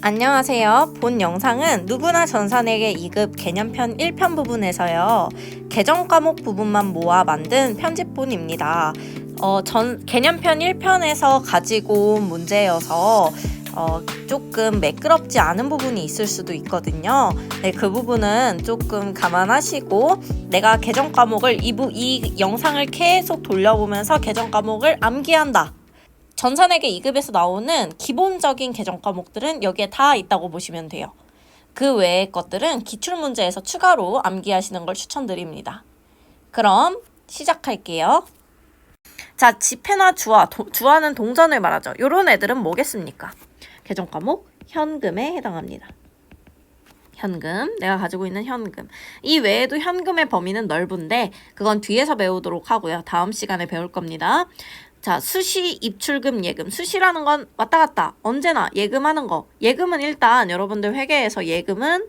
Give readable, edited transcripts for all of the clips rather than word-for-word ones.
안녕하세요. 본 영상은 누구나 전산회계 2급 개념편 1편 부분에서요. 계정 과목 부분만 모아 만든 편집본입니다. 개념편 1편에서 가지고 온 문제여서 조금 매끄럽지 않은 부분이 있을 수도 있거든요. 네, 그 부분은 조금 감안하시고 내가 계정 과목을 이 영상을 계속 돌려보면서 계정 과목을 암기한다. 전산회계 2급에서 나오는 기본적인 계정 과목들은 여기에 다 있다고 보시면 돼요. 그 외의 것들은 기출문제에서 추가로 암기하시는 걸 추천드립니다. 그럼 시작할게요. 자, 지폐나 주화, 주화는 동전을 말하죠. 요런 애들은 뭐겠습니까? 계정 과목 현금에 해당합니다. 현금, 내가 가지고 있는 현금. 이 외에도 현금의 범위는 넓은데 그건 뒤에서 배우도록 하고요. 다음 시간에 배울 겁니다. 자, 수시, 입출금, 예금. 수시라는 건 왔다 갔다 언제나 예금하는 거. 예금은 일단 여러분들 회계에서 예금은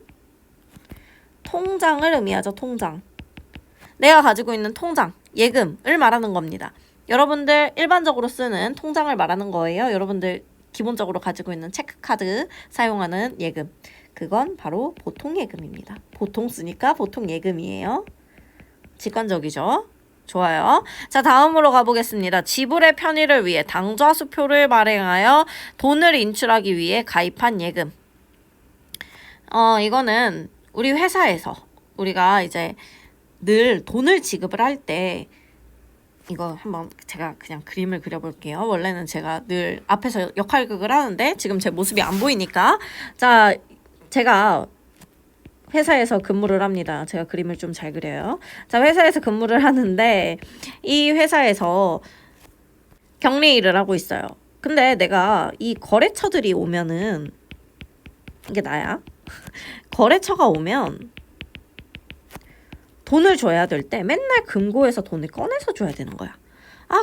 통장을 의미하죠. 통장. 내가 가지고 있는 통장, 예금을 말하는 겁니다. 여러분들 일반적으로 쓰는 통장을 말하는 거예요. 여러분들 기본적으로 가지고 있는 체크카드 사용하는 예금. 그건 바로 보통 예금입니다. 보통 쓰니까 보통 예금이에요. 직관적이죠? 좋아요. 자, 다음으로 가보겠습니다. 지불의 편의를 위해 당좌수표를 발행하여 돈을 인출하기 위해 가입한 예금. 이거는 우리 회사에서 우리가 이제 늘 돈을 지급을 할 때 이거 한번 제가 그냥 그림을 그려볼게요. 원래는 제가 늘 앞에서 역할극을 하는데 지금 제 모습이 안 보이니까 자, 제가 회사에서 근무를 합니다. 제가 그림을 좀 잘 그려요. 자, 회사에서 근무를 하는데 이 회사에서 격리 일을 하고 있어요. 근데 내가 이 거래처들이 오면은 이게 나야. 거래처가 오면 돈을 줘야 될 때 맨날 금고에서 돈을 꺼내서 줘야 되는 거야.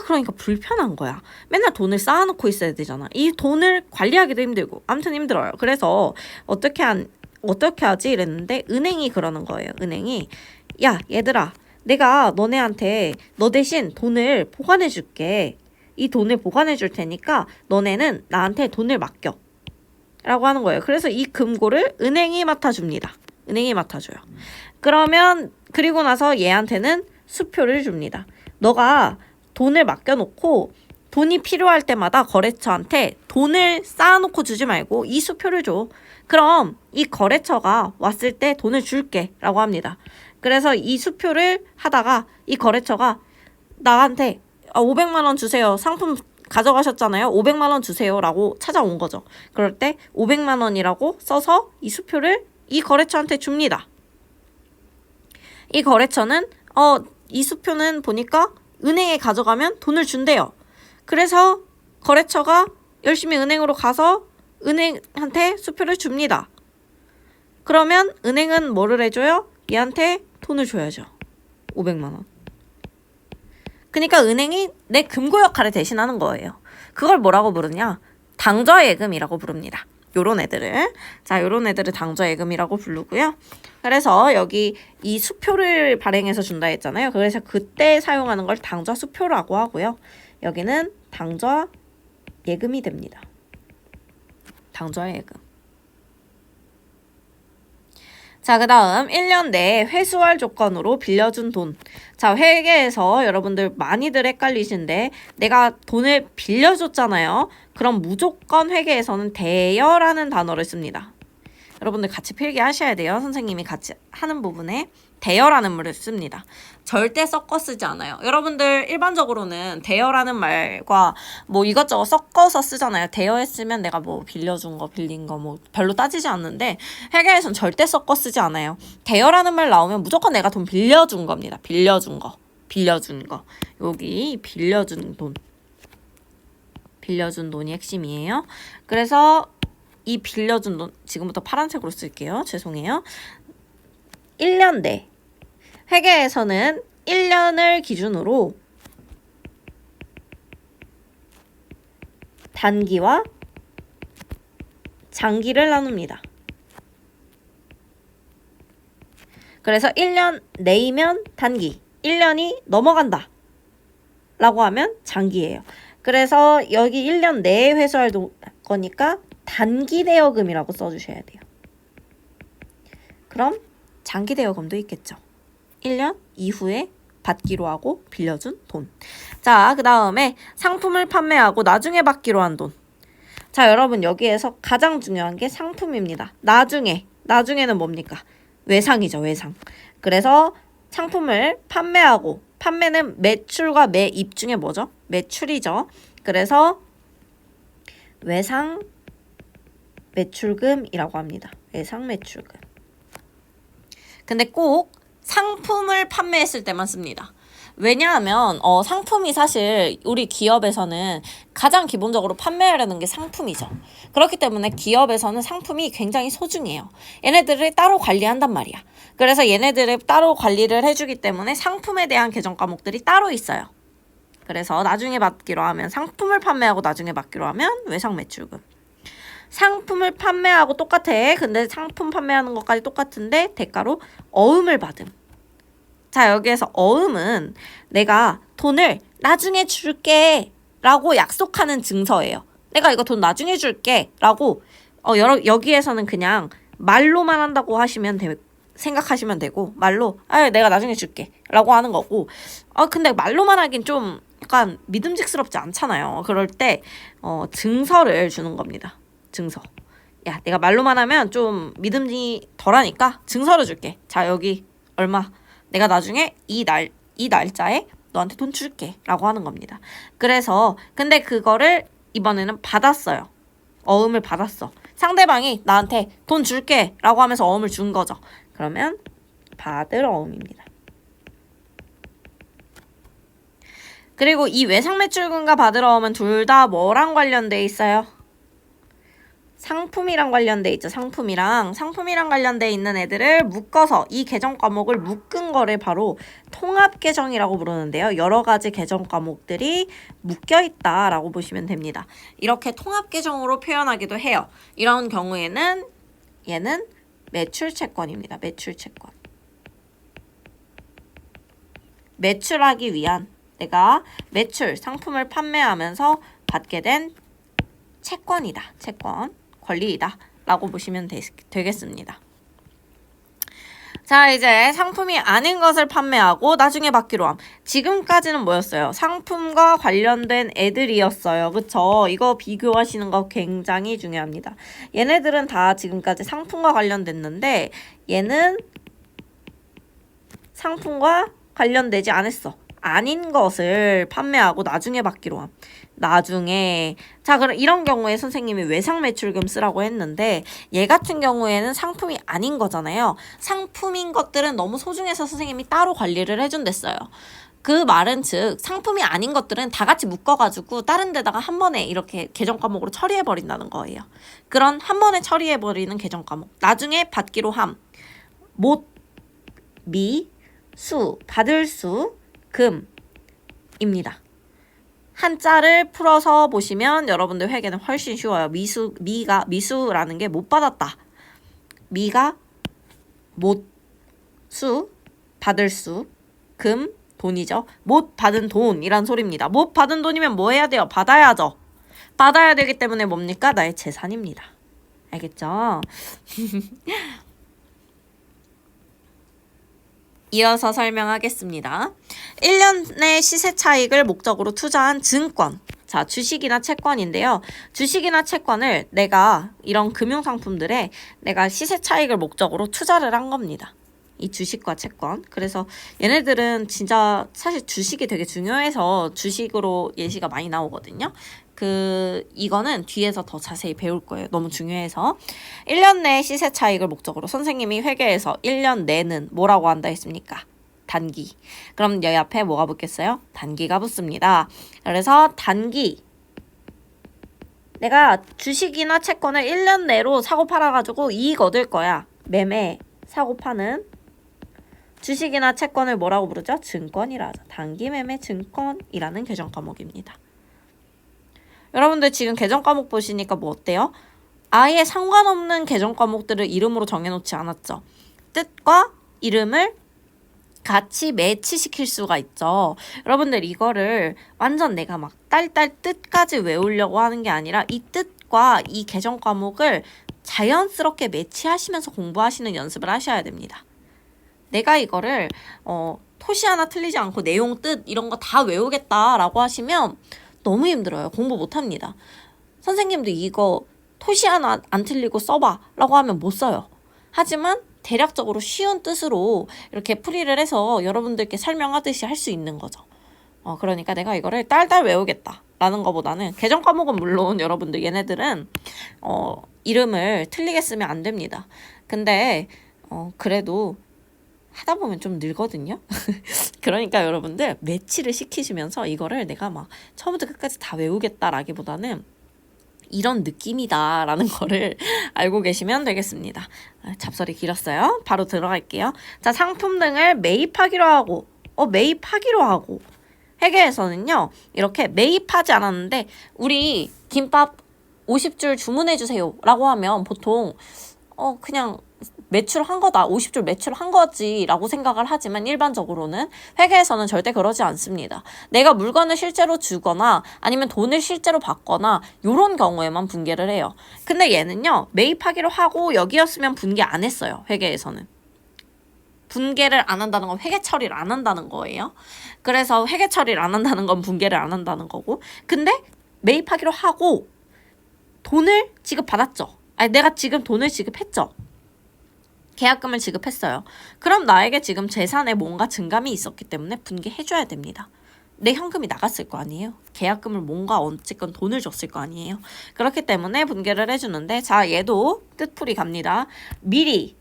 그러니까 불편한 거야. 맨날 돈을 쌓아놓고 있어야 되잖아. 이 돈을 관리하기도 힘들고 아무튼 힘들어요. 그래서 어떻게 하지? 이랬는데 은행이 그러는 거예요. 은행이 야, 얘들아, 내가 너네한테 너 대신 돈을 보관해 줄게. 이 돈을 보관해 줄 테니까 너네는 나한테 돈을 맡겨 라고 하는 거예요. 그래서 이 금고를 은행이 맡아줍니다. 은행이 맡아줘요. 그리고 나서 얘한테는 수표를 줍니다. 너가 돈을 맡겨놓고 돈이 필요할 때마다 거래처한테 돈을 쌓아놓고 주지 말고 이 수표를 줘. 그럼 이 거래처가 왔을 때 돈을 줄게 라고 합니다. 그래서 이 수표를 하다가 이 거래처가 나한테 500만 원 주세요. 상품 가져가셨잖아요. 500만 원 주세요 라고 찾아온 거죠. 그럴 때 500만 원이라고 써서 이 수표를 이 거래처한테 줍니다. 이 거래처는 이 수표는 보니까 은행에 가져가면 돈을 준대요. 그래서 거래처가 열심히 은행으로 가서 은행한테 수표를 줍니다. 그러면 은행은 뭐를 해줘요? 얘한테 돈을 줘야죠. 500만 원. 그러니까 은행이 내 금고 역할을 대신하는 거예요. 그걸 뭐라고 부르냐? 당좌예금이라고 부릅니다. 요런 애들을. 자, 요런 애들을 당좌예금이라고 부르고요. 그래서 여기 이 수표를 발행해서 준다 했잖아요. 그래서 그때 사용하는 걸 당좌수표라고 하고요. 여기는 당좌예금이 됩니다. 당좌예금. 자, 그 다음 1년 내에 회수할 조건으로 빌려준 돈. 자, 회계에서 여러분들 많이들 헷갈리시는데 내가 돈을 빌려줬잖아요. 그럼 무조건 회계에서는 대여라는 단어를 씁니다. 여러분들 같이 필기하셔야 돼요. 선생님이 같이 하는 부분에 대여라는 말을 씁니다. 절대 섞어 쓰지 않아요. 여러분들 일반적으로는 대여라는 말과 뭐 이것저것 섞어서 쓰잖아요. 대여했으면 내가 뭐 빌려준 거, 빌린 거 뭐 별로 따지지 않는데 회계에서는 절대 섞어 쓰지 않아요. 대여라는 말 나오면 무조건 내가 돈 빌려준 겁니다. 빌려준 거. 여기 빌려준 돈. 빌려준 돈이 핵심이에요. 그래서 이 빌려준 돈, 지금부터 파란색으로 쓸게요. 죄송해요. 1년 내. 회계에서는 1년을 기준으로 단기와 장기를 나눕니다. 그래서 1년 내이면 단기, 1년이 넘어간다 라고 하면 장기예요. 그래서 여기 1년 내에 회수할 거니까 단기 대여금이라고 써주셔야 돼요. 그럼 장기 대여금도 있겠죠. 1년 이후에 받기로 하고 빌려준 돈. 자, 그 다음에 상품을 판매하고 나중에 받기로 한 돈. 자, 여러분 여기에서 가장 중요한 게 상품입니다. 나중에는 뭡니까? 외상이죠, 외상. 그래서 상품을 판매하고, 판매는 매출과 매입 중에 뭐죠? 매출이죠. 그래서 외상 매출금이라고 합니다. 외상 매출금. 근데 꼭 상품을 판매했을 때만 씁니다. 왜냐하면 상품이 사실 우리 기업에서는 가장 기본적으로 판매하려는 게 상품이죠. 그렇기 때문에 기업에서는 상품이 굉장히 소중해요. 얘네들을 따로 관리한단 말이야. 그래서 얘네들을 따로 관리를 해주기 때문에 상품에 대한 계정 과목들이 따로 있어요. 그래서 나중에 받기로 하면 상품을 판매하고 나중에 받기로 하면 외상 매출금. 상품을 판매하고 똑같아. 근데 상품 판매하는 것까지 똑같은데 대가로 어음을 받음. 자, 여기에서 어음은 내가 돈을 나중에 줄게 라고 약속하는 증서예요. 내가 이거 돈 나중에 줄게 라고 여기에서는 그냥 말로만 한다고 생각하시면 되고 말로 내가 나중에 줄게 라고 하는 거고 근데 말로만 하긴 좀 약간 믿음직스럽지 않잖아요. 그럴 때 증서를 주는 겁니다. 증서. 야, 내가 말로만 하면 좀 믿음이 덜하니까 증서를 줄게. 자, 여기 얼마. 내가 나중에 이 날짜에 너한테 돈 줄게 라고 하는 겁니다. 그래서 근데 그거를 이번에는 받았어요. 어음을 받았어. 상대방이 나한테 돈 줄게 라고 하면서 어음을 준 거죠. 그러면 받을 어음입니다. 그리고 이 외상매출금과 받을 어음은 둘 다 뭐랑 관련돼 있어요? 상품이랑 관련돼 있죠. 상품이랑 관련돼 있는 애들을 묶어서 이 계정 과목을 묶은 거를 바로 통합 계정이라고 부르는데요. 여러 가지 계정 과목들이 묶여 있다라고 보시면 됩니다. 이렇게 통합 계정으로 표현하기도 해요. 이런 경우에는 얘는 매출 채권입니다. 매출 채권. 매출하기 위한 내가 매출 상품을 판매하면서 받게 된 채권이다. 채권. 권리이다 라고 보시면 되겠습니다. 자, 이제 상품이 아닌 것을 판매하고 나중에 받기로 함. 지금까지는 뭐였어요? 상품과 관련된 애들이었어요. 그쵸? 이거 비교하시는 거 굉장히 중요합니다. 얘네들은 다 지금까지 상품과 관련됐는데 얘는 상품과 관련되지 않았어. 아닌 것을 판매하고 나중에 받기로 함. 나중에. 자, 그럼 이런 경우에 선생님이 외상매출금 쓰라고 했는데 얘 같은 경우에는 상품이 아닌 거잖아요. 상품인 것들은 너무 소중해서 선생님이 따로 관리를 해준댔어요. 그 말은 즉 상품이 아닌 것들은 다 같이 묶어가지고 다른 데다가 한 번에 이렇게 계정 과목으로 처리해버린다는 거예요. 그런 한 번에 처리해버리는 계정 과목. 나중에 받기로 함. 못, 미, 수, 받을 수, 금입니다. 한자를 풀어서 보시면 여러분들 회계는 훨씬 쉬워요. 미수라는 게 못 받았다. 미가 못, 수, 받을 수, 금, 돈이죠. 못 받은 돈이란 소리입니다. 못 받은 돈이면 뭐 해야 돼요? 받아야죠. 받아야 되기 때문에 뭡니까? 나의 재산입니다. 알겠죠? 이어서 설명하겠습니다. 1년의 시세 차익을 목적으로 투자한 증권. 자, 주식이나 채권인데요. 주식이나 채권을 내가 이런 금융상품들에 내가 시세 차익을 목적으로 투자를 한 겁니다. 이 주식과 채권. 그래서 얘네들은 진짜 사실 주식이 되게 중요해서 주식으로 예시가 많이 나오거든요. 이거는 뒤에서 더 자세히 배울 거예요. 너무 중요해서. 1년 내 시세 차익을 목적으로 선생님이 회계에서 1년 내는 뭐라고 한다 했습니까? 단기. 그럼 여기 앞에 뭐가 붙겠어요? 단기가 붙습니다. 그래서 단기. 내가 주식이나 채권을 1년 내로 사고 팔아가지고 이익 얻을 거야. 매매, 사고 파는 주식이나 채권을 뭐라고 부르죠? 증권이라 하죠. 단기 매매 증권이라는 계정 과목입니다. 여러분들 지금 계정 과목 보시니까 뭐 어때요? 아예 상관없는 계정 과목들을 이름으로 정해놓지 않았죠. 뜻과 이름을 같이 매치시킬 수가 있죠. 여러분들 이거를 완전 내가 막 딸딸 뜻까지 외우려고 하는 게 아니라 이 뜻 토식과 이 개정 과목을 자연스럽게 매치하시면서 공부하시는 연습을 하셔야 됩니다. 내가 이거를 토시 하나 틀리지 않고 내용 뜻 이런 거 다 외우겠다라고 하시면 너무 힘들어요. 공부 못합니다. 선생님도 이거 토시 하나 안 틀리고 써봐 라고 하면 못 써요. 하지만 대략적으로 쉬운 뜻으로 이렇게 풀이를 해서 여러분들께 설명하듯이 할 수 있는 거죠. 그러니까 내가 이거를 딸딸 외우겠다 라는 거보다는 개정 과목은 물론 여러분들 얘네들은 이름을 틀리게 쓰면 안 됩니다. 근데 그래도 하다 보면 좀 늘거든요. 그러니까 여러분들 매치를 시키시면서 이거를 내가 막 처음부터 끝까지 다 외우겠다라기보다는 이런 느낌이다 라는 거를 알고 계시면 되겠습니다. 잡설이 길었어요. 바로 들어갈게요. 자, 상품 등을 매입하기로 하고 매입하기로 하고 회계에서는요 이렇게 매입하지 않았는데 우리 김밥 50줄 주문해 주세요 라고 하면 보통 그냥 매출한 거다 50줄 매출한 거지 라고 생각을 하지만 일반적으로는 회계에서는 절대 그러지 않습니다. 내가 물건을 실제로 주거나 아니면 돈을 실제로 받거나 이런 경우에만 분개를 해요. 근데 얘는요 매입하기로 하고 여기였으면 분개 안 했어요. 회계에서는 분개를 안 한다는 건 회계 처리를 안 한다는 거예요. 그래서 회계 처리를 안 한다는 건 분개를 안 한다는 거고, 근데 매입하기로 하고 돈을 지급받았죠. 아니 내가 지금 돈을 지급했죠. 계약금을 지급했어요. 그럼 나에게 지금 재산에 뭔가 증감이 있었기 때문에 분개해줘야 됩니다. 내 현금이 나갔을 거 아니에요. 계약금을 뭔가 어쨌건 돈을 줬을 거 아니에요. 그렇기 때문에 분개를 해주는데 자 얘도 뜻풀이 갑니다. 미리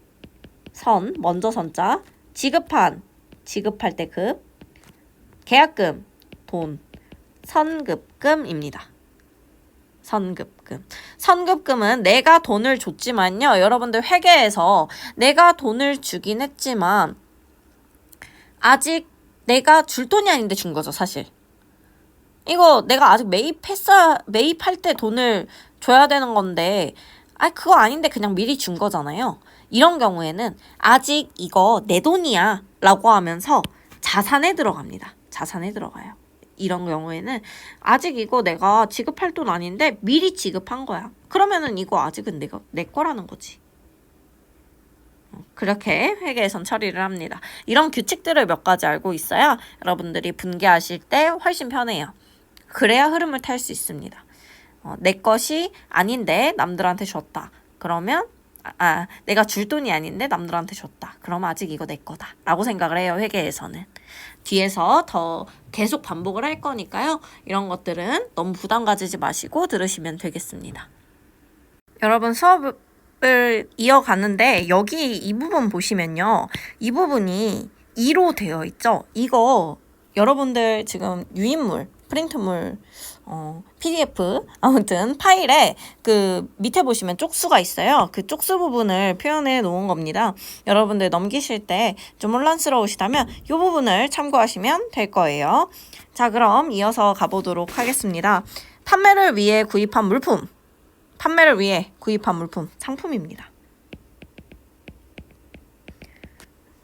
먼저 선자 지급한 지급할 때 급 계약금 돈 선급금입니다. 선급금은 내가 돈을 줬지만요. 여러분들 회계에서 내가 돈을 주긴 했지만 아직 내가 줄 돈이 아닌데 준 거죠, 사실. 이거 내가 아직 매입할 때 돈을 줘야 되는 건데 그거 아닌데 그냥 미리 준 거잖아요. 이런 경우에는 아직 이거 내 돈이야 라고 하면서 자산에 들어갑니다. 자산에 들어가요. 이런 경우에는 아직 이거 내가 지급할 돈 아닌데 미리 지급한 거야. 그러면은 이거 아직은 내 거라는 거지. 그렇게 회계에선 처리를 합니다. 이런 규칙들을 몇 가지 알고 있어야 여러분들이 분개하실 때 훨씬 편해요. 그래야 흐름을 탈 수 있습니다. 내 것이 아닌데 남들한테 줬다. 그러면 내가 줄 돈이 아닌데 남들한테 줬다. 그러면 아직 이거 내 거다 라고 생각을 해요. 회계에서는. 뒤에서 더 계속 반복을 할 거니까요. 이런 것들은 너무 부담 가지지 마시고 들으시면 되겠습니다. 여러분 수업을 이어가는데 여기 이 부분 보시면요. 이 부분이 2로 되어 있죠. 이거 여러분들 지금 유인물, 프린트물, PDF 아무튼 파일에 그 밑에 보시면 쪽수가 있어요. 그 쪽수 부분을 표현해 놓은 겁니다. 여러분들 넘기실 때 좀 혼란스러우시다면 이 부분을 참고하시면 될 거예요. 자, 그럼 이어서 가보도록 하겠습니다. 판매를 위해 구입한 물품 상품입니다.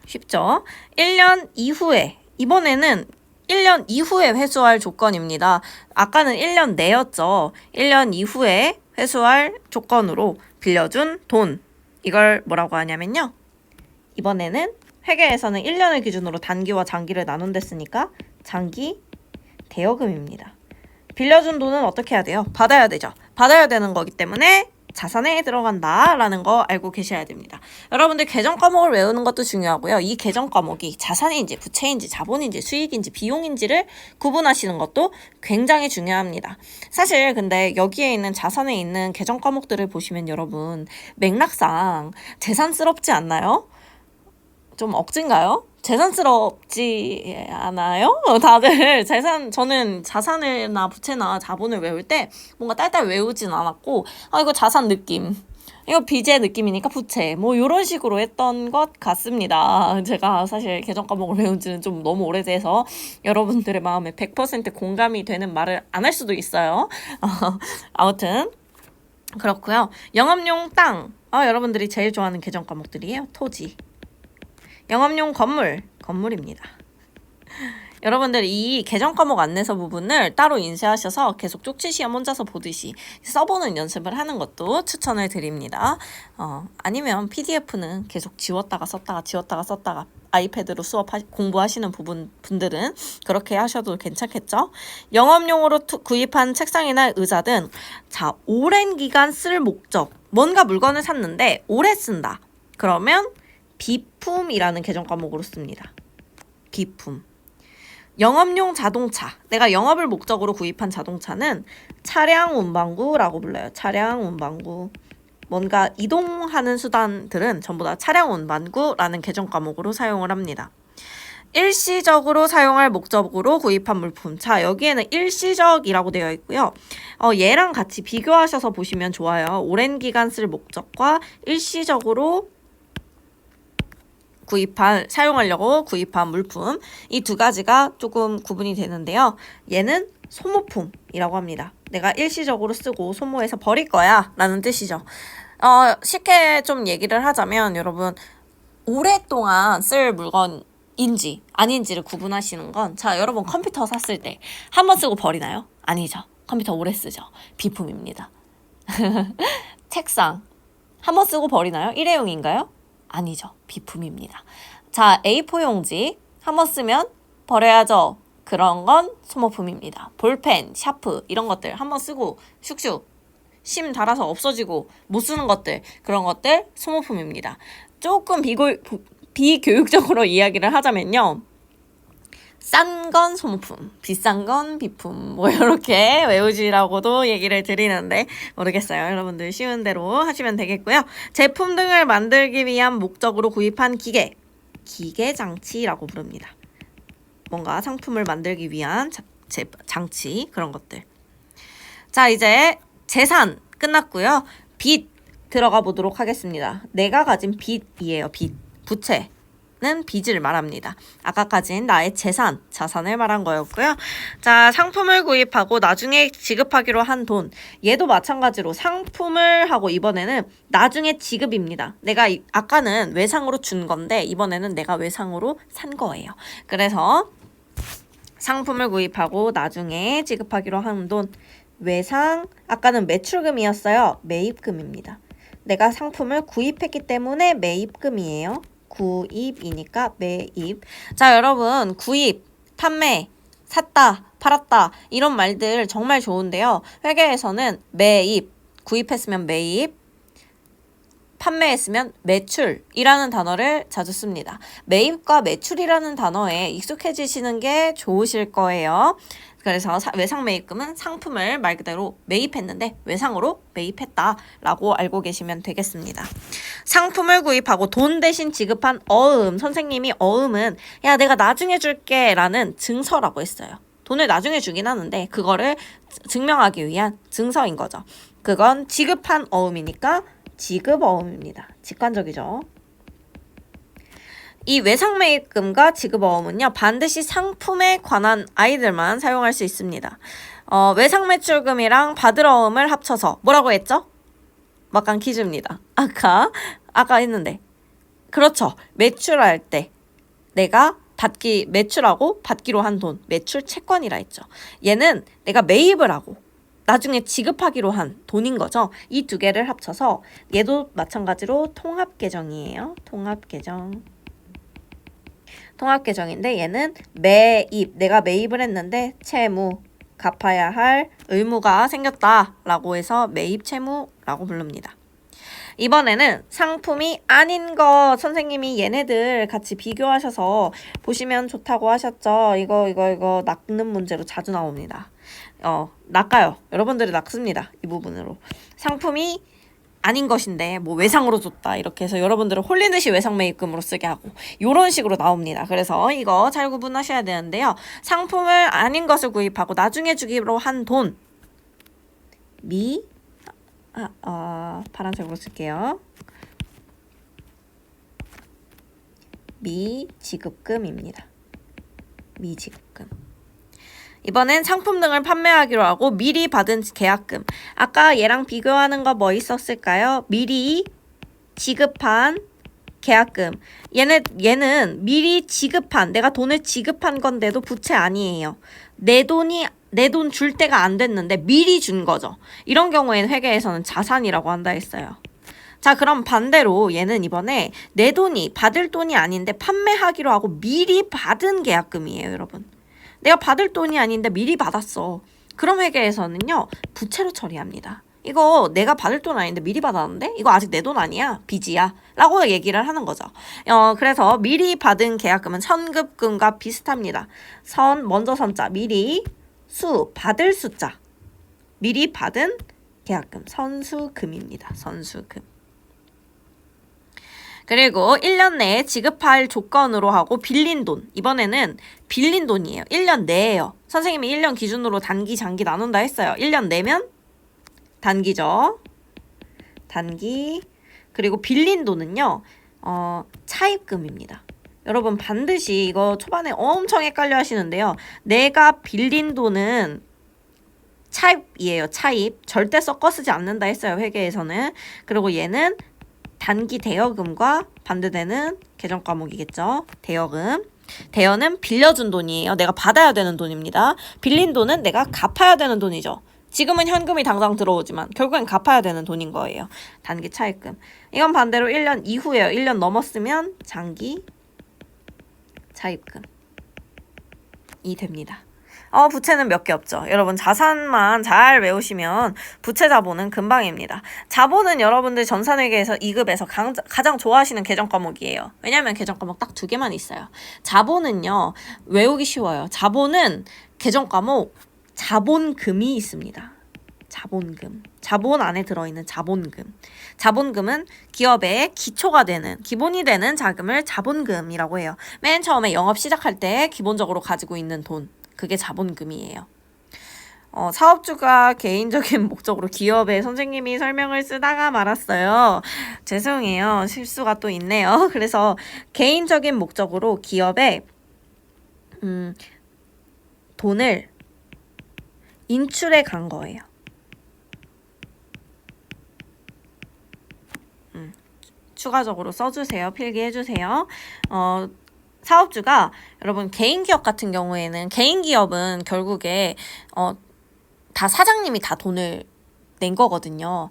쉽죠? 1년 이후에 이번에는 1년 이후에 회수할 조건입니다. 아까는 1년 내였죠. 1년 이후에 회수할 조건으로 빌려준 돈. 이걸 뭐라고 하냐면요. 이번에는 회계에서는 1년을 기준으로 단기와 장기를 나눈댔으니까 장기 대여금입니다. 빌려준 돈은 어떻게 해야 돼요? 받아야 되죠. 받아야 되는 거기 때문에 자산에 들어간다라는 거 알고 계셔야 됩니다. 여러분들 개정 과목을 외우는 것도 중요하고요. 이 개정 과목이 자산인지 부채인지 자본인지 수익인지 비용인지를 구분하시는 것도 굉장히 중요합니다. 사실 근데 여기에 있는 자산에 있는 개정 과목들을 보시면 여러분 맥락상 재산스럽지 않나요? 좀 억진가요? 재산스럽지 않아요? 다들 저는 자산이나 부채나 자본을 외울 때 뭔가 딸딸 외우진 않았고, 이거 자산 느낌. 이거 빚의 느낌이니까 부채. 뭐, 요런 식으로 했던 것 같습니다. 제가 사실 개정 과목을 외운 지는 좀 너무 오래돼서 여러분들의 마음에 100% 공감이 되는 말을 안 할 수도 있어요. 아무튼, 그렇고요. 영업용 땅. 여러분들이 제일 좋아하는 개정 과목들이에요. 토지. 영업용 건물입니다. 여러분들 이 계정 과목 안내서 부분을 따로 인쇄하셔서 계속 쪽지 시험 혼자서 보듯이 써보는 연습을 하는 것도 추천을 드립니다. 아니면 PDF는 계속 지웠다가 썼다가 아이패드로 공부하시는 분들은 그렇게 하셔도 괜찮겠죠? 영업용으로 구입한 책상이나 의자 등 자, 오랜 기간 쓸 목적, 뭔가 물건을 샀는데 오래 쓴다. 그러면 비품이라는 계정 과목으로 씁니다. 비품. 영업용 자동차, 내가 영업을 목적으로 구입한 자동차는 차량 운반구라고 불러요. 차량 운반구. 뭔가 이동하는 수단들은 전부 다 차량 운반구라는 계정 과목으로 사용을 합니다. 일시적으로 사용할 목적으로 구입한 물품. 자, 여기에는 일시적이라고 되어 있고요. 얘랑 같이 비교하셔서 보시면 좋아요. 오랜 기간 쓸 목적과 일시적으로 사용하려고 구입한 물품. 이 두 가지가 조금 구분이 되는데요. 얘는 소모품이라고 합니다. 내가 일시적으로 쓰고 소모해서 버릴 거야 라는 뜻이죠. 쉽게 좀 얘기를 하자면 여러분 오랫동안 쓸 물건인지 아닌지를 구분하시는 건 자, 여러분 컴퓨터 샀을 때 한 번 쓰고 버리나요? 아니죠. 컴퓨터 오래 쓰죠. 비품입니다. 책상 한 번 쓰고 버리나요? 일회용인가요? 아니죠. 비품입니다. 자, A4 용지 한 번 쓰면 버려야죠. 그런 건 소모품입니다. 볼펜, 샤프 이런 것들 한 번 쓰고 슉슉 심 달아서 없어지고 못 쓰는 것들 그런 것들 소모품입니다. 조금 비교육적으로 이야기를 하자면요. 싼 건 소모품, 비싼 건 비품 뭐 이렇게 외우시라고도 얘기를 드리는데 모르겠어요. 여러분들 쉬운 대로 하시면 되겠고요. 제품 등을 만들기 위한 목적으로 구입한 기계장치라고 부릅니다. 뭔가 상품을 만들기 위한 장치 그런 것들. 자, 이제 재산 끝났고요. 빚 들어가 보도록 하겠습니다. 내가 가진 빚이에요. 빚, 부채. 는 빚을 말합니다. 아까 가진 나의 자산을 말한 거였고요. 자, 상품을 구입하고 나중에 지급하기로 한 돈. 얘도 마찬가지로 상품을 하고 이번에는 나중에 지급입니다. 내가 아까는 외상으로 준 건데 이번에는 내가 외상으로 산 거예요. 그래서 상품을 구입하고 나중에 지급하기로 한 돈. 외상, 아까는 매출금이었어요. 매입금입니다. 내가 상품을 구입했기 때문에 매입금이에요. 구입이니까 매입. 자, 여러분 구입, 판매, 샀다, 팔았다 이런 말들 정말 좋은데요. 회계에서는 매입, 구입했으면 매입, 판매했으면 매출이라는 단어를 자주 씁니다. 매입과 매출이라는 단어에 익숙해지시는 게 좋으실 거예요. 그래서 외상 매입금은 상품을 말 그대로 매입했는데 외상으로 매입했다라고 알고 계시면 되겠습니다. 상품을 구입하고 돈 대신 지급한 어음. 선생님이 어음은 야 내가 나중에 줄게 라는 증서라고 했어요. 돈을 나중에 주긴 하는데 그거를 증명하기 위한 증서인 거죠. 그건 지급한 어음이니까 지급어음입니다. 직관적이죠. 이 외상매입금과 지급어음은요. 반드시 상품에 관한 아이들만 사용할 수 있습니다. 외상매출금이랑 받을어음을 합쳐서 뭐라고 했죠? 막간 퀴즈입니다. 아까 했는데. 그렇죠. 매출할 때 내가 매출하고 받기로 한 돈, 매출 채권이라 했죠. 얘는 내가 매입을 하고 나중에 지급하기로 한 돈인 거죠. 이 두 개를 합쳐서 얘도 마찬가지로 통합계정이에요. 통합계정인데 얘는 매입, 내가 매입을 했는데 채무, 갚아야 할 의무가 생겼다라고 해서 매입 채무라고 부릅니다. 이번에는 상품이 아닌 것. 선생님이 얘네들 같이 비교하셔서 보시면 좋다고 하셨죠. 이거 낚는 문제로 자주 나옵니다. 낚아요. 여러분들이 낚습니다. 이 부분으로. 상품이 아닌 것인데 뭐 외상으로 줬다 이렇게 해서 여러분들은 홀리듯이 외상매입금으로 쓰게 하고 이런 식으로 나옵니다. 그래서 이거 잘 구분하셔야 되는데요. 상품을 아닌 것을 구입하고 나중에 주기로 한 돈. 파란색으로 쓸게요. 미지급금입니다. 미지급금. 이번엔 상품 등을 판매하기로 하고 미리 받은 계약금. 아까 얘랑 비교하는 거 뭐 있었을까요? 미리 지급한 계약금. 얘는 미리 지급한, 내가 돈을 지급한 건데도 부채 아니에요. 내 돈 줄 때가 안 됐는데 미리 준 거죠. 이런 경우에는 회계에서는 자산이라고 한다 했어요. 자, 그럼 반대로 얘는 이번에 내 돈이 받을 돈이 아닌데 판매하기로 하고 미리 받은 계약금이에요, 여러분. 내가 받을 돈이 아닌데 미리 받았어. 그럼 회계에서는요, 부채로 처리합니다. 이거 내가 받을 돈 아닌데 미리 받았는데? 이거 아직 내 돈 아니야. 빚이야. 라고 얘기를 하는 거죠. 그래서 미리 받은 계약금은 선급금과 비슷합니다. 먼저 선자, 미리, 받을 숫자. 미리 받은 계약금, 선수금입니다. 선수금. 그리고 1년 내에 지급할 조건으로 하고 빌린 돈. 이번에는 빌린 돈이에요. 1년 내에요. 선생님이 1년 기준으로 단기, 장기 나눈다 했어요. 1년 내면 단기죠. 단기. 그리고 빌린 돈은요. 차입금입니다. 여러분 반드시 이거 초반에 엄청 헷갈려 하시는데요. 내가 빌린 돈은 차입이에요. 차입. 절대 섞어 쓰지 않는다 했어요. 회계에서는. 그리고 얘는 단기 대여금과 반대되는 계정 과목이겠죠. 대여금. 대여는 빌려준 돈이에요. 내가 받아야 되는 돈입니다. 빌린 돈은 내가 갚아야 되는 돈이죠. 지금은 현금이 당장 들어오지만 결국엔 갚아야 되는 돈인 거예요. 단기 차입금. 이건 반대로 1년 이후에요. 1년 넘었으면 장기 차입금이 됩니다. 부채는 몇 개 없죠. 여러분 자산만 잘 외우시면 부채 자본은 금방입니다. 자본은 여러분들 전산회계에서 2급에서 가장 좋아하시는 계정 과목이에요. 왜냐하면 계정 과목 딱 2개만 있어요. 자본은요. 외우기 쉬워요. 자본은 계정 과목 자본금이 있습니다. 자본금. 자본 안에 들어있는 자본금. 자본금은 기업의 기초가 되는, 기본이 되는 자금을 자본금이라고 해요. 맨 처음에 영업 시작할 때 기본적으로 가지고 있는 돈. 그게 자본금이에요. 사업주가 개인적인 목적으로 기업에 선생님이 설명을 쓰다가 말았어요. 죄송해요. 실수가 또 있네요. 그래서 개인적인 목적으로 기업에 돈을 인출해 간 거예요. 추가적으로 써주세요. 필기해주세요. 사업주가 여러분 개인기업 같은 경우에는 개인기업은 결국에 다 사장님이 다 돈을 낸 거거든요.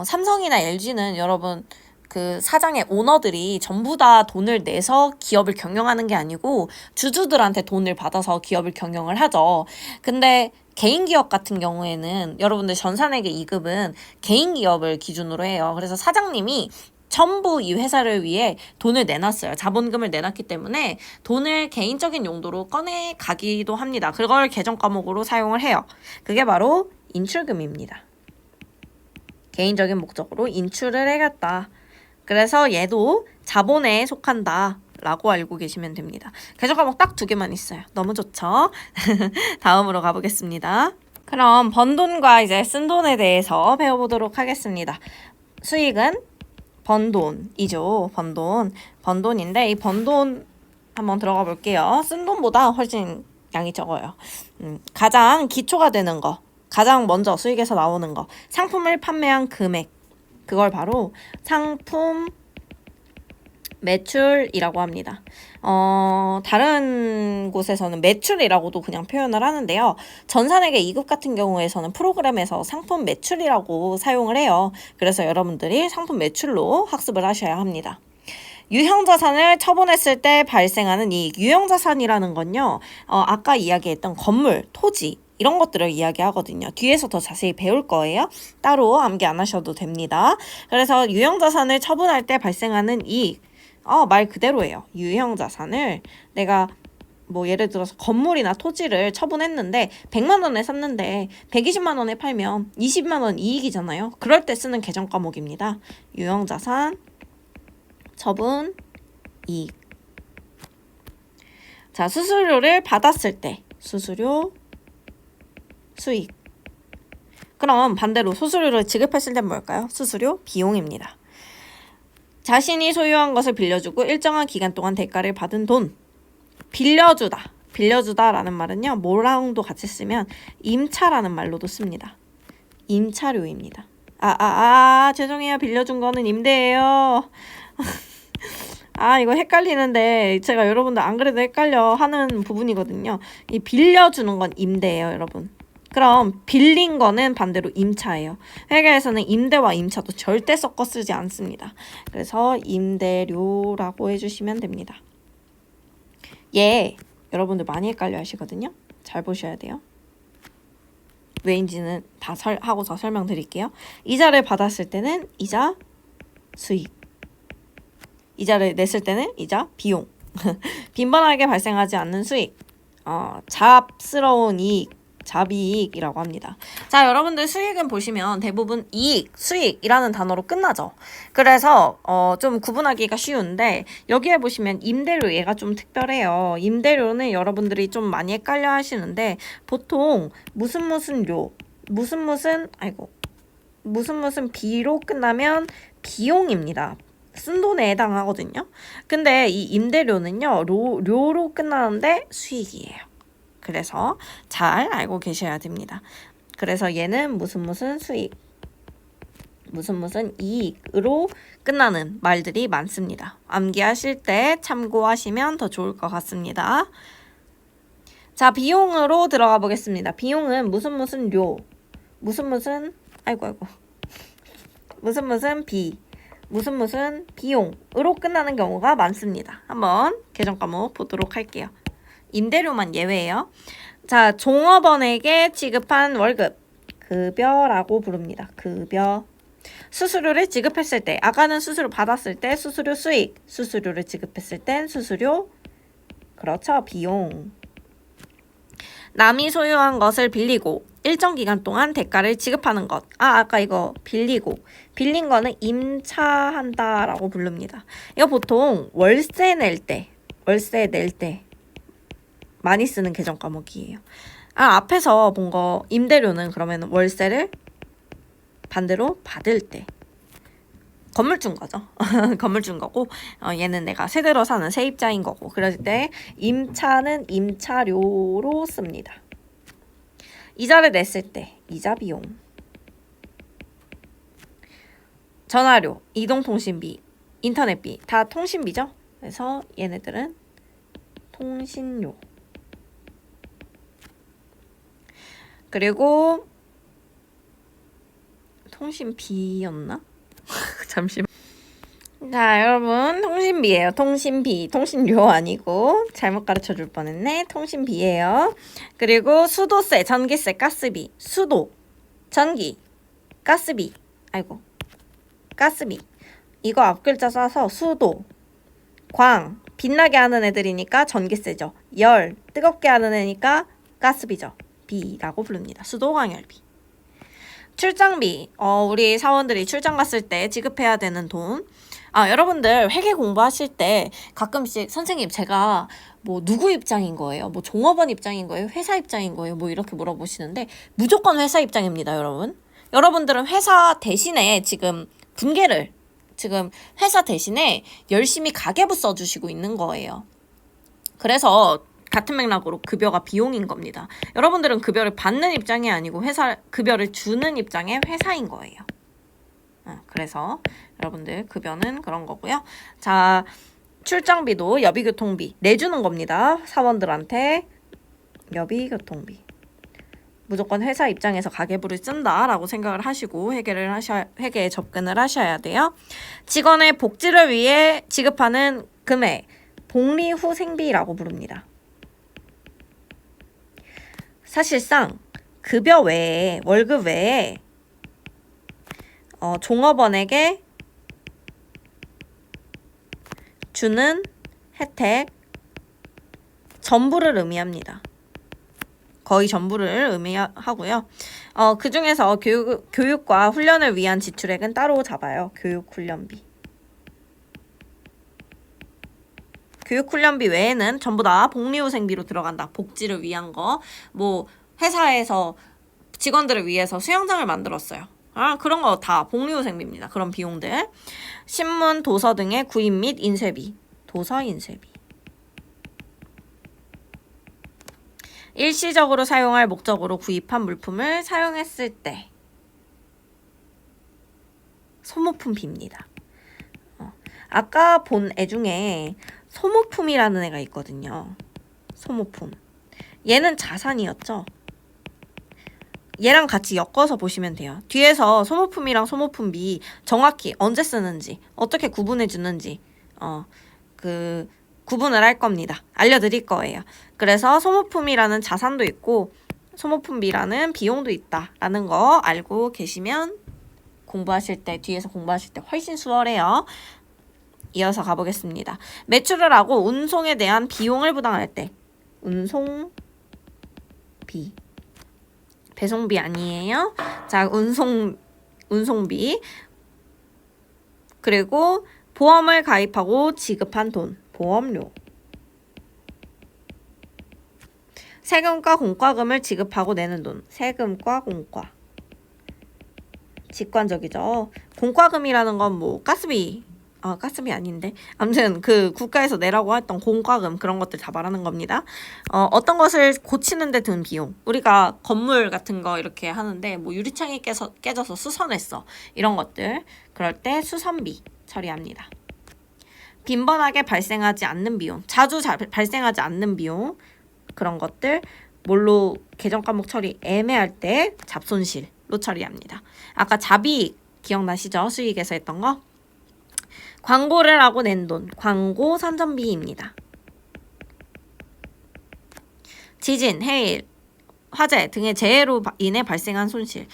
삼성이나 LG는 여러분 그 사장의 오너들이 전부 다 돈을 내서 기업을 경영하는 게 아니고 주주들한테 돈을 받아서 기업을 경영을 하죠. 근데 개인기업 같은 경우에는 여러분들 전산회계 2급은 개인기업을 기준으로 해요. 그래서 사장님이 전부 이 회사를 위해 돈을 내놨어요. 자본금을 내놨기 때문에 돈을 개인적인 용도로 꺼내 가기도 합니다. 그걸 계정 과목으로 사용을 해요. 그게 바로 인출금입니다. 개인적인 목적으로 인출을 해갔다. 그래서 얘도 자본에 속한다 라고 알고 계시면 됩니다. 계정 과목 딱 2개만 있어요. 너무 좋죠? 다음으로 가보겠습니다. 그럼 번 돈과 이제 쓴 돈에 대해서 배워보도록 하겠습니다. 수익은 번 돈이죠. 번 돈. 번 돈인데 이 번 돈 한번 들어가 볼게요. 쓴 돈보다 훨씬 양이 적어요. 가장 기초가 되는 거. 가장 먼저 수익에서 나오는 거. 상품을 판매한 금액. 그걸 바로 상품 매출이라고 합니다. 다른 곳에서는 매출이라고도 그냥 표현을 하는데요. 전산회계 2급 같은 경우에서는 프로그램에서 상품 매출이라고 사용을 해요. 그래서 여러분들이 상품 매출로 학습을 하셔야 합니다. 유형자산을 처분했을 때 발생하는 이익. 유형자산이라는 건요. 아까 이야기했던 건물, 토지 이런 것들을 이야기하거든요. 뒤에서 더 자세히 배울 거예요. 따로 암기 안 하셔도 됩니다. 그래서 유형자산을 처분할 때 발생하는 이익. 말 그대로예요. 유형자산을 내가 뭐 예를 들어서 건물이나 토지를 처분했는데 100만 원에 샀는데 120만 원에 팔면 20만 원 이익이잖아요. 그럴 때 쓰는 계정 과목입니다. 유형자산 처분 이익. 자, 수수료를 받았을 때 수수료 수익. 그럼 반대로 수수료를 지급했을 땐 뭘까요? 수수료 비용입니다. 자신이 소유한 것을 빌려주고 일정한 기간 동안 대가를 받은 돈. 빌려주다. 빌려주다라는 말은요. 뭐랑도 같이 쓰면 임차라는 말로도 씁니다. 임차료입니다. 죄송해요. 빌려준 거는 임대예요. 아, 이거 헷갈리는데 제가 여러분들 안 그래도 헷갈려 하는 부분이거든요. 이 빌려주는 건 임대예요, 여러분. 그럼 빌린 거는 반대로 임차예요. 회계에서는 임대와 임차도 절대 섞어 쓰지 않습니다. 그래서 임대료라고 해주시면 됩니다. 예, 여러분들 많이 헷갈려 하시거든요. 잘 보셔야 돼요. 왜인지는 다 하고서 설명드릴게요. 이자를 받았을 때는 이자 수익, 이자를 냈을 때는 이자 비용, 빈번하게 발생하지 않는 수익, 잡스러운 이익, 잡이익이라고 합니다. 자, 여러분들 수익은 보시면 대부분 이익, 수익이라는 단어로 끝나죠. 그래서 좀 구분하기가 쉬운데 여기에 보시면 임대료, 얘가 좀 특별해요. 임대료는 여러분들이 좀 많이 헷갈려 하시는데 보통 무슨 료, 무슨 비로 끝나면 비용입니다. 쓴 돈에 해당하거든요. 근데 이 임대료는요, 료로 끝나는데 수익이에요. 그래서 잘 알고 계셔야 됩니다. 그래서 얘는 무슨 수익, 무슨 이익으로 끝나는 말들이 많습니다. 암기하실 때 참고하시면 더 좋을 것 같습니다. 자, 비용으로 들어가 보겠습니다. 비용은 무슨 료, 무슨 비, 무슨 비용으로 끝나는 경우가 많습니다. 한번 개정 과목 보도록 할게요. 임대료만 예외예요. 자, 종업원에게 지급한 월급, 급여라고 부릅니다. 급여. 수수료를 지급했을 때, 아까는 수수료 받았을 때 수수료 수익, 수수료를 지급했을 땐 수수료, 그렇죠, 비용. 남이 소유한 것을 빌리고 일정 기간 동안 대가를 지급하는 것. 아까 이거 빌린 거는 임차한다라고 부릅니다. 이거 보통 월세 낼 때 많이 쓰는 개정 과목이에요. 앞에서 본 거 임대료는 그러면 월세를 반대로 받을 때 건물 준 거죠. 건물 준 거고 얘는 내가 세대로 사는 세입자인 거고 그럴 때 임차는 임차료로 씁니다. 이자를 냈을 때 이자 비용, 전화료, 이동통신비, 인터넷비 다 통신비죠. 그래서 얘네들은 통신료. 그리고 통신비였나? 잠시만. 자, 여러분 통신비예요. 통신비, 통신료 아니고 잘못 가르쳐 줄 뻔했네. 통신비예요. 그리고 수도세, 전기세, 가스비, 수도, 전기, 가스비, 가스비. 이거 앞글자 써서 수도, 광, 빛나게 하는 애들이니까 전기세죠. 열, 뜨겁게 하는 애니까 가스비죠. 비라고 부릅니다. 수도광열비. 출장비, 우리 사원들이 출장 갔을 때 지급해야 되는 돈. 여러분들 회계 공부하실 때 가끔씩 선생님 제가 뭐 누구 입장인 거예요? 뭐 종업원 입장인 거예요? 회사 입장인 거예요? 뭐 이렇게 물어보시는데 무조건 회사 입장입니다, 여러분. 여러분들은 회사 대신에 지금 회사 대신에 열심히 가계부 써주시고 있는 거예요. 그래서 같은 맥락으로 급여가 비용인 겁니다. 여러분들은 급여를 받는 입장이 아니고 급여를 주는 입장의 회사인 거예요. 그래서 여러분들 급여는 그런 거고요. 자, 출장비도 여비교통비 내주는 겁니다. 사원들한테 여비교통비. 무조건 회사 입장에서 가계부를 쓴다라고 생각을 하시고 회계에 접근을 하셔야 돼요. 직원의 복지를 위해 지급하는 금액, 복리후생비라고 부릅니다. 사실상 급여 외에, 월급 외에 종업원에게 주는 혜택 전부를 의미합니다. 거의 전부를 의미하고요. 그 중에서 교육과 훈련을 위한 지출액은 따로 잡아요. 교육훈련비. 교육훈련비 외에는 전부 다 복리후생비로 들어간다. 복지를 위한 거. 뭐 회사에서 직원들을 위해서 수영장을 만들었어요. 그런 거 다 복리후생비입니다. 그런 비용들. 신문, 도서 등의 구입 및 인쇄비. 도서 인쇄비. 일시적으로 사용할 목적으로 구입한 물품을 사용했을 때 소모품비입니다. 아까 본 애 중에 소모품이라는 애가 있거든요. 소모품. 얘는 자산이었죠. 얘랑 같이 엮어서 보시면 돼요. 뒤에서 소모품이랑 소모품비 정확히 언제 쓰는지 어떻게 구분해 주는지 구분을 할 겁니다. 알려드릴 거예요. 그래서 소모품이라는 자산도 있고 소모품비라는 비용도 있다라는 거 알고 계시면 공부하실 때 뒤에서 공부하실 때 훨씬 수월해요. 이어서 가보겠습니다. 매출을 하고 운송에 대한 비용을 부담할 때 운송비 배송비 아니에요. 자, 운송비 그리고 보험을 가입하고 지급한 돈 보험료 세금과 공과금을 지급하고 내는 돈 세금과 공과 직관적이죠. 공과금이라는 건 뭐 가스비 가스비 아닌데 아무튼 그 국가에서 내라고 했던 공과금 그런 것들 다 말하는 겁니다. 어떤 것을 고치는 데 든 비용 우리가 건물 같은 거 이렇게 하는데 뭐 유리창이 깨져서 수선했어 이런 것들 그럴 때 수선비 처리합니다. 빈번하게 발생하지 않는 비용 자주 발생하지 않는 비용 그런 것들 뭘로 계정 과목 처리 애매할 때 잡손실로 처리합니다. 아까 잡이익 기억나시죠? 수익에서 했던 거 광고를 하고 낸 돈, 광고 선전비입니다. 지진, 해일, 화재 등의 재해로 인해 발생한 손실.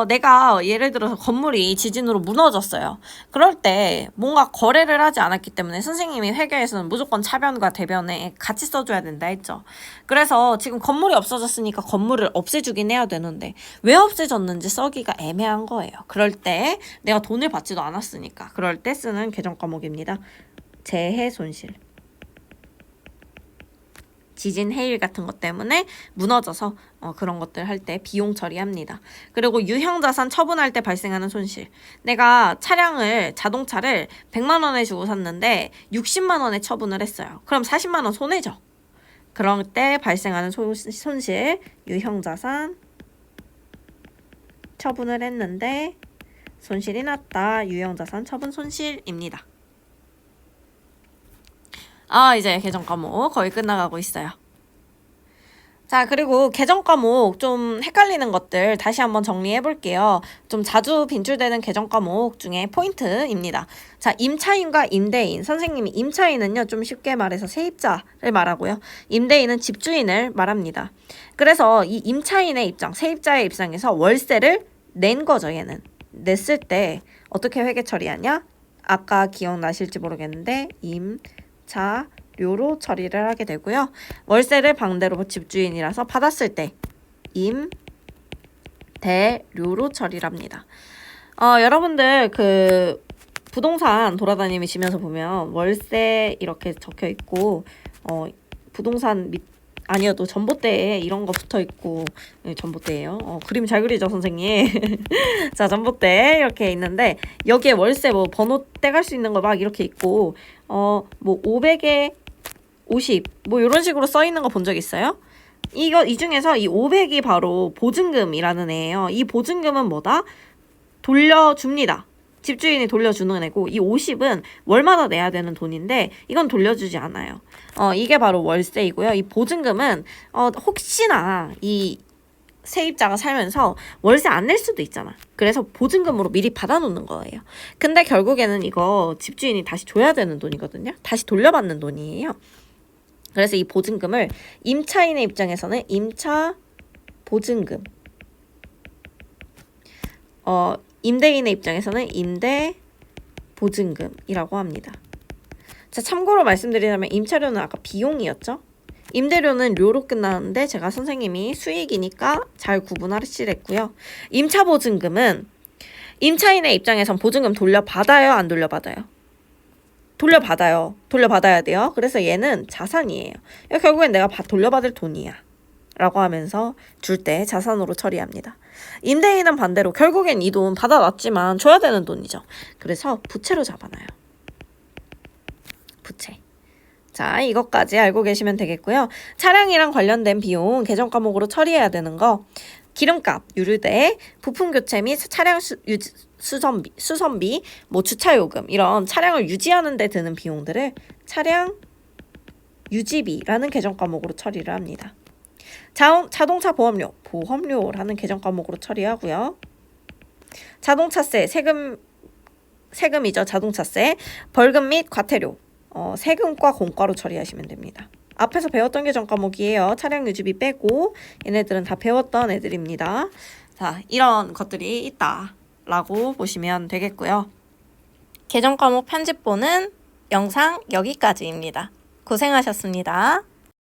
내가 예를 들어서 건물이 지진으로 무너졌어요. 그럴 때 뭔가 거래를 하지 않았기 때문에 선생님이 회계에서는 무조건 차변과 대변에 같이 써줘야 된다 했죠. 그래서 지금 건물이 없어졌으니까 건물을 없애주긴 해야 되는데 왜 없애졌는지 써기가 애매한 거예요. 그럴 때 내가 돈을 받지도 않았으니까 그럴 때 쓰는 계정 과목입니다. 재해 손실. 지진, 해일 같은 것 때문에 무너져서 그런 것들 할 때 비용 처리합니다. 그리고 유형자산 처분할 때 발생하는 손실. 내가 자동차를 100만 원에 주고 샀는데 60만 원에 처분을 했어요. 그럼 40만 원 손해죠. 그럴 때 발생하는 손실, 유형자산 처분을 했는데 손실이 났다. 유형자산 처분 손실입니다. 이제 계정 과목 거의 끝나가고 있어요. 자, 그리고 계정 과목 좀 헷갈리는 것들 다시 한번 정리해 볼게요. 좀 자주 빈출되는 계정 과목 중에 포인트입니다. 자, 임차인과 임대인. 선생님이 임차인은요, 좀 쉽게 말해서 세입자를 말하고요. 임대인은 집주인을 말합니다. 그래서 이 임차인의 입장, 세입자의 입장에서 월세를 낸 거죠, 얘는. 냈을 때 어떻게 회계 처리하냐? 아까 기억나실지 모르겠는데 임차료로 처리를 하게 되고요. 월세를 반대로 집주인이라서 받았을 때 임대료로 처리를 합니다. 여러분들 그 부동산 돌아다니시면서 보면 월세 이렇게 적혀 있고 부동산 아니어도 전봇대에 이런 거 붙어 있고 전봇대예요. 그림 잘 그리죠 선생님. 자, 전봇대 이렇게 있는데 여기에 월세 뭐 번호 떼갈 수 있는 거 막 이렇게 있고 뭐 500에 50 뭐 이런 식으로 써 있는 거 본 적 있어요? 이 중에서 이 500이 바로 보증금이라는 애예요. 이 보증금은 뭐다? 돌려줍니다. 집주인이 돌려주는 애고 이 50은 월마다 내야 되는 돈인데 이건 돌려주지 않아요. 이게 바로 월세이고요. 이 보증금은 혹시나 이 세입자가 살면서 월세 안 낼 수도 있잖아. 그래서 보증금으로 미리 받아놓는 거예요. 근데 결국에는 이거 집주인이 다시 줘야 되는 돈이거든요. 다시 돌려받는 돈이에요. 그래서 이 보증금을 임차인의 입장에서는 임차 보증금 임대인의 입장에서는 임대 보증금이라고 합니다. 자, 참고로 말씀드리자면 임차료는 아까 비용이었죠? 임대료는 료로 끝나는데 제가 선생님이 수익이니까 잘 구분하시랬고요. 임차 보증금은 임차인의 입장에선 보증금 돌려받아요? 안 돌려받아요? 돌려받아요. 돌려받아야 돼요. 그래서 얘는 자산이에요. 결국엔 내가 돌려받을 돈이야. 라고 하면서 줄 때 자산으로 처리합니다. 임대인은 반대로 결국엔 이 돈 받아놨지만 줘야 되는 돈이죠. 그래서 부채로 잡아놔요. 부채. 자, 이것까지 알고 계시면 되겠고요. 차량이랑 관련된 비용 계정 과목으로 처리해야 되는 거 기름값, 유류대, 부품 교체 및 차량 수선비, 뭐 주차요금 이런 차량을 유지하는 데 드는 비용들을 차량 유지비라는 계정 과목으로 처리를 합니다. 자동차 보험료라는 계정 과목으로 처리하고요. 자동차세, 세금이죠. 자동차세, 벌금 및 과태료, 세금과 공과로 처리하시면 됩니다. 앞에서 배웠던 계정 과목이에요. 차량 유지비 빼고 얘네들은 다 배웠던 애들입니다. 자, 이런 것들이 있다라고 보시면 되겠고요. 계정 과목 편집본은 영상 여기까지입니다. 고생하셨습니다.